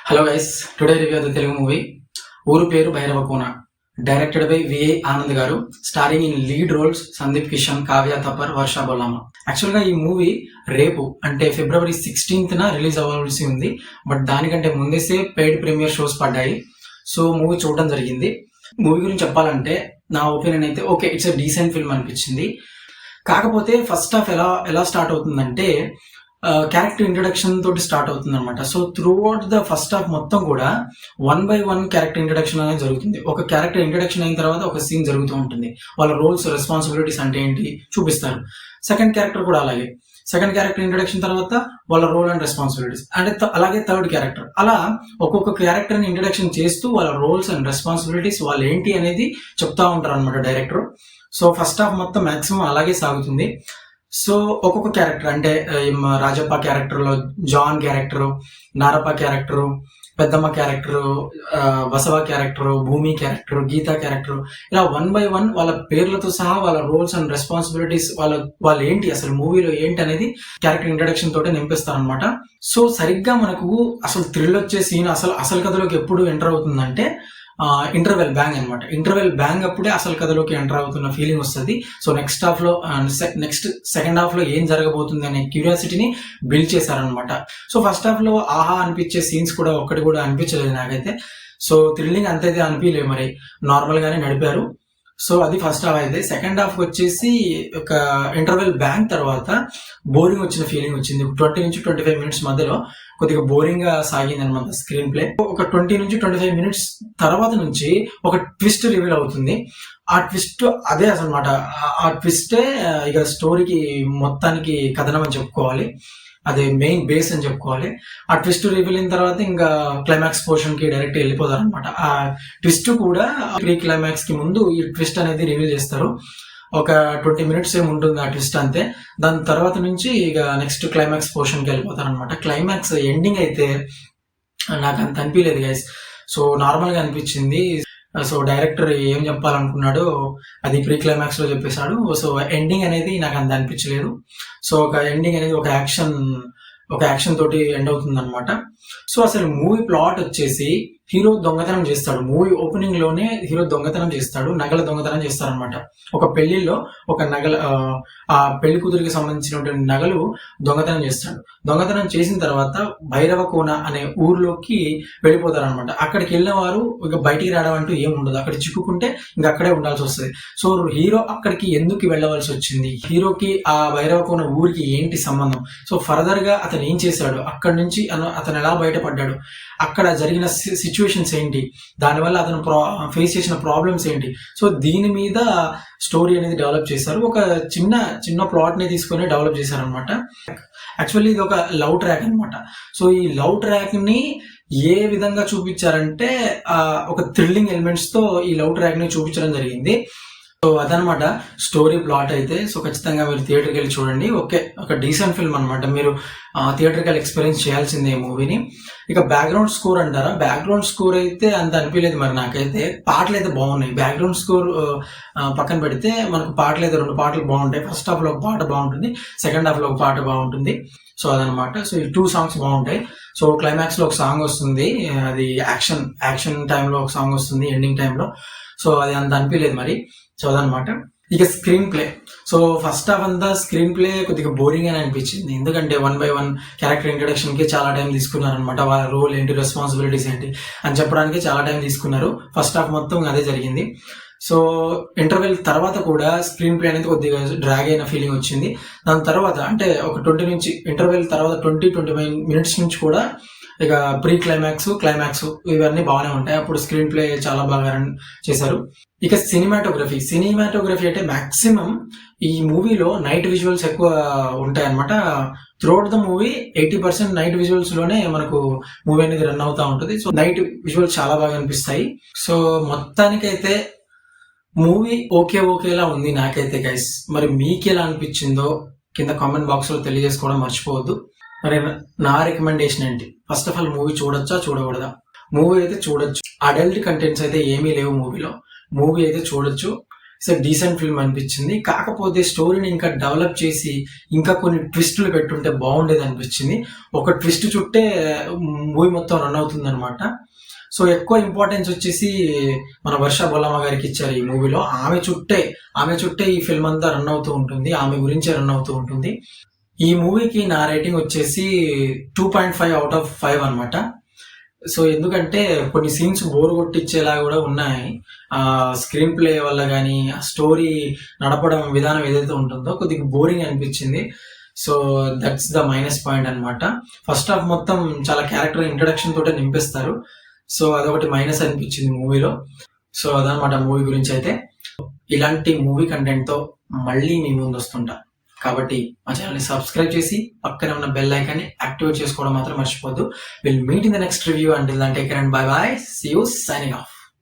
Hello guys, today review the Telugu movie Ooru Peru Bhairavakona. Directed by VI Anand గారు. Starring in lead roles Sandeep Kishan, Kavya Thapar, Varsha Bollamma. యాక్చువల్గా ఈ movie రేపు అంటే ఫిబ్రవరి 16th రిలీజ్ అవ్వాల్సి ఉంది. బట్ దానికంటే ముందేసే పెయిడ్ ప్రీమియర్ షోస్ పడ్డాయి. సో మూవీ చూడడం జరిగింది. మూవీ గురించి చెప్పాలంటే నా ఒపీనియన్ అయితే okay, it's a decent film అనిపించింది. కాకపోతే ఫస్ట్ హాఫ్ ఎలా స్టార్ట్ అవుతుందంటే క్యారెక్టర్ ఇంట్రడక్షన్ తోటి స్టార్ట్ అవుతుంది అనమాట. So through out the first half మొత్తం కూడా 1 by 1 క్యారెక్టర్ ఇంట్రడక్షన్ అనేది జరుగుతుంది. ఒక క్యారెక్టర్ ఇంట్రడక్షన్ అయిన తర్వాత ఒక సీన్ జరుగుతూ ఉంటుంది. వాళ్ళ రోల్స్, రెస్పాన్సిబిలిటీస్ అంటే ఏంటి చూపిస్తారు. సెకండ్ క్యారెక్టర్ కూడా అలాగే. సెకండ్ క్యారెక్టర్ ఇంట్రడక్షన్ తర్వాత వాళ్ళ రోల్ అండ్ రెస్పాన్సిబిలిటీస్ అంటే అలాగే థర్డ్ క్యారెక్టర్, అలా ఒక్కొక్క క్యారెక్టర్ ని ఇంట్రడక్షన్ చేస్తూ వాళ్ళ రోల్స్ అండ్ రెస్పాన్సిబిలిటీస్ వాళ్ళు ఏంటి అనేది చెప్తా ఉంటారు అనమాట డైరెక్టర్. సో ఫస్ట్ హాఫ్ మొత్తం మాక్సిమం అలాగే సాగుతుంది. సో ఒక్కొక్క క్యారెక్టర్ అంటే రాజప్ప క్యారెక్టర్ లో జాన్ క్యారెక్టర్, నారప్ప క్యారెక్టర్, పెద్దమ్మ క్యారెక్టర్, బసవ క్యారెక్టర్, భూమి క్యారెక్టర్, గీత క్యారెక్టర్, ఇలా 1 by 1 వాళ్ళ పేర్లతో సహా వాళ్ళ రోల్స్ అండ్ రెస్పాన్సిబిలిటీస్ వాళ్ళు ఏంటి, అసలు మూవీలో ఏంటి అనేది క్యారెక్టర్ ఇంట్రడక్షన్ తోటే నింపిస్తారు అనమాట. సో సరిగ్గా మనకు అసలు థ్రిల్ వచ్చే సీన్ అసలు కథలోకి ఎప్పుడు ఎంటర్ అవుతుందంటే ఇంటర్వెల్ బ్యాంగ్ అనమాట. ఇంటర్వెల్ బ్యాంగ్ అప్పుడే అసలు కథలోకి ఎంటర్ అవుతున్న ఫీలింగ్ వస్తుంది. సో నెక్స్ట్ సెకండ్ హాఫ్ లో ఏం జరగబోతుంది అనే క్యూరియాసిటీని బిల్డ్ చేశారనమాట. సో ఫస్ట్ హాఫ్ లో ఆహా అనిపించే సీన్స్ కూడా ఒక్కటి కూడా అనిపించలేదు నాకైతే. సో థ్రిల్లింగ్ అంతైతే అనిపించలేదు, మరి నార్మల్ గానే నడిపారు. సో అది ఫస్ట్ హాఫ్ అయితే. సెకండ్ హాఫ్ వచ్చేసి ఒక ఇంటర్వెల్ బ్యాంక్ తర్వాత బోరింగ్ వచ్చిన ఫీలింగ్ వచ్చింది. 20 నుంచి 25 మినిట్స్ మధ్యలో కొద్దిగా బోరింగ్ గా సాగింది అనమాట స్క్రీన్ ప్లే. ఒక 20 నుంచి 25 మినిట్స్ తర్వాత నుంచి ఒక ట్విస్ట్ రివీల్ అవుతుంది. ఆ ట్విస్ట్ అదే అసలమాట. ఆ ట్విస్టే ఇక స్టోరీకి మొత్తానికి కథనం అని చెప్పుకోవాలి. అదే మెయిన్ బేస్ అని చెప్పుకోవాలి. ఆ ట్విస్ట్ రివీల్ అయిన తర్వాత ఇంకా క్లైమాక్స్ పోర్షన్ కి డైరెక్ట్ వెళ్ళిపోతారు అనమాట. ఆ ట్విస్ట్ కూడా ప్రీ క్లైమాక్స్ కి ముందు ఈ ట్విస్ట్ అనేది రివీల్ చేస్తారు. ఒక 20 మినిట్స్ ఏమి ఉంటుంది ఆ ట్విస్ట్ అంతే. దాని తర్వాత నుంచి ఇక నెక్స్ట్ క్లైమాక్స్ పోర్షన్ కి వెళ్ళిపోతారు అనమాట. క్లైమాక్స్ ఎండింగ్ అయితే నాకు అంత అనిపించలేదు గైస్. సో నార్మల్ గా అనిపించింది. సో డైరెక్టర్ ఏం చెప్పాలనుకున్నాడో అది ప్రీ క్లైమాక్స్ లో చెప్పేశాడు. సో ఎండింగ్ అనేది నాకు అంత అనిపించలేదు. సో ఒక ఎండింగ్ అనేది ఒక యాక్షన్ తోటి ఎండ్ అవుతుంది అనమాట. సో అసలు మూవీ ప్లాట్ వచ్చేసి హీరో దొంగతనం చేస్తాడు. మూవీ ఓపెనింగ్ లోనే హీరో దొంగతనం చేస్తాడు, నగల దొంగతనం చేస్తారనమాట. ఒక పెళ్లిలో ఒక ఆ పెళ్లి కూతురికి సంబంధించినటువంటి నగలు దొంగతనం చేస్తాడు. దొంగతనం చేసిన తర్వాత భైరవకోన అనే ఊర్లోకి వెళ్ళిపోతారనమాట. అక్కడికి వెళ్ళిన వారు ఇక బయటికి రావడం అంటూ ఏం ఉండదు. అక్కడ చిక్కుకుంటే ఇంకా అక్కడే ఉండాల్సి వస్తుంది. సో హీరో అక్కడికి ఎందుకు వెళ్ళవలసి వచ్చింది, హీరోకి ఆ భైరవకోన ఊరికి ఏంటి సంబంధం, సో ఫర్దర్ గా అతను ఏం చేశాడు, అక్కడి నుంచి అతను ఎలా బయటపడ్డాడు, అక్కడ జరిగిన సిచ్యువేషన్స్ ఏంటి, దానివల్ల అతను ఫేస్ చేసిన ప్రాబ్లమ్స్ ఏంటి, సో దీని మీద స్టోరీ అనేది డెవలప్ చేశారు. ఒక చిన్న ప్లాట్ ని తీసుకొని డెవలప్ చేశారు అనమాట. యాక్చువల్లీ ఇది ఒక లవ్ ట్రాక్ అనమాట. సో ఈ లవ్ ట్రాక్ ని ఏ విధంగా చూపించారంటే ఒక థ్రిల్లింగ్ ఎలిమెంట్స్ తో ఈ లవ్ ట్రాక్ ని చూపించడం జరిగింది. సో అదనమాట స్టోరీ ప్లాట్ అయితే. సో ఖచ్చితంగా మీరు థియేటర్కి వెళ్ళి చూడండి. ఒక డీసెంట్ ఫిల్మ్ అనమాట. మీరు థియేటర్కి వెళ్ళి ఎక్స్పీరియన్స్ చేయాల్సిందే ఈ మూవీని. ఇక బ్యాక్గ్రౌండ్ స్కోర్ అంటారా, బ్యాక్గ్రౌండ్ స్కోర్ అయితే అంత అనిపించలేదు మరి నాకైతే. పాటలు అయితే బాగున్నాయి. బ్యాక్గ్రౌండ్ స్కోర్ పక్కన పెడితే మనకు పాటలు అయితే 2 పాటలు బాగుంటాయి. ఫస్ట్ హాఫ్ లో ఒక పాట బాగుంటుంది, సెకండ్ హాఫ్ లో ఒక పాట బాగుంటుంది. సో అదనమాట. సో ఈ 2 సాంగ్స్ బాగుంటాయి. సో క్లైమాక్స్ లో ఒక సాంగ్ వస్తుంది, అది యాక్షన్ టైంలో ఒక సాంగ్ వస్తుంది ఎండింగ్ టైంలో. సో అది అంత అనిపించలేదు మరి. సో అదనమాట. ఇక screen play. So first half అంతా స్క్రీన్ ప్లే కొద్దిగా బోరింగ్ అని అనిపించింది. ఎందుకంటే 1 by 1 క్యారెక్టర్ ఇంట్రడక్షన్ కి చాలా టైం తీసుకున్నారు అనమాట. వాళ్ళ రోల్ ఏంటి, రెస్పాన్సిబిలిటీస్ ఏంటి అని చెప్పడానికి చాలా టైం తీసుకున్నారు. ఫస్ట్ హాఫ్ మొత్తం అదే జరిగింది. సో ఇంటర్వెల్ తర్వాత కూడా స్క్రీన్ ప్లే అనేది కొద్దిగా డ్రాగ్ అయిన ఫీలింగ్ వచ్చింది. దాని తర్వాత అంటే ఒక 20 నుంచి ఇంటర్వెల్ తర్వాత 20-25 మినిట్స్ నుంచి కూడా ఇక ప్రీ క్లైమాక్స్, క్లైమాక్స్ ఇవన్నీ బాగానే ఉంటాయి. అప్పుడు స్క్రీన్ ప్లే చాలా బాగా చేశారు. ఇక సినిమాటోగ్రఫీ అంటే మాక్సిమం ఈ మూవీలో నైట్ విజువల్స్ ఎక్కువ ఉంటాయి అనమాట. Throughout the movie 80% night visuals లోనే మనకు మూవీ అనేది రన్ అవుతా ఉంటుంది. సో నైట్ విజువల్స్ చాలా బాగా అనిపిస్తాయి. సో మొత్తానికైతే మూవీ ఓకేలా ఉంది నాకైతే గైస్. మరి మీకు ఎలా అనిపించిందో కింద కామెంట్ బాక్స్ లో తెలియజేసుకోవడం మర్చిపోవద్దు. మరి నా రికమెండేషన్ ఏంటి, ఫస్ట్ ఆఫ్ ఆల్ మూవీ చూడొచ్చా చూడకూడదా? మూవీ అయితే చూడొచ్చు. అడల్ట్ కంటెంట్స్ అయితే ఏమీ లేవు మూవీలో. మూవీ అయితే చూడొచ్చు. సో డీసెంట్ ఫిల్మ్ అనిపించింది. కాకపోతే స్టోరీని ఇంకా డెవలప్ చేసి ఇంకా కొన్ని ట్విస్టులు పెట్టుంటే బాగుండేది అనిపించింది. ఒక ట్విస్ట్ చుట్టే మూవీ మొత్తం రన్ అవుతుంది అనమాట. సో ఎక్కువ ఇంపార్టెన్స్ వచ్చేసి మన వర్ష బొల్లమ్మ గారికి ఇచ్చారు ఈ మూవీలో. ఆమె చుట్టే ఈ ఫిల్మ్ అంతా రన్ అవుతూ ఉంటుంది, ఆమె గురించే రన్ అవుతూ ఉంటుంది. ఈ మూవీకి నా రేటింగ్ వచ్చేసి 2.5 అవుట్ ఆఫ్ 5 అనమాట. సో ఎందుకంటే కొన్ని సీన్స్ బోర్ కొట్టించేలా కూడా ఉన్నాయి. స్క్రీన్ ప్లే వల్ల కానీ ఆ స్టోరీ నడపడం విధానం ఏదైతే ఉంటుందో కొద్దిగా బోరింగ్ అనిపించింది. So that's the minus point అనమాట. ఫస్ట్ హాఫ్ మొత్తం చాలా క్యారెక్టర్ ఇంట్రడక్షన్ తోటే నింపిస్తారు. సో అదొకటి మైనస్ అనిపించింది మూవీలో. సో అదనమాట మూవీ గురించి అయితే. ఇలాంటి మూవీ కంటెంట్ తో మళ్ళీ మీ ముందు వస్తుంటా. కాబట్టి మా ఛానల్ని సబ్స్క్రైబ్ చేసి పక్కనే ఉన్న బెల్ ఐకాన్ని యాక్టివేట్ చేసుకోవడం మాత్రం మర్చిపోద్దు. Will meet in the next review. Until then take care and bye bye. See you, signing of.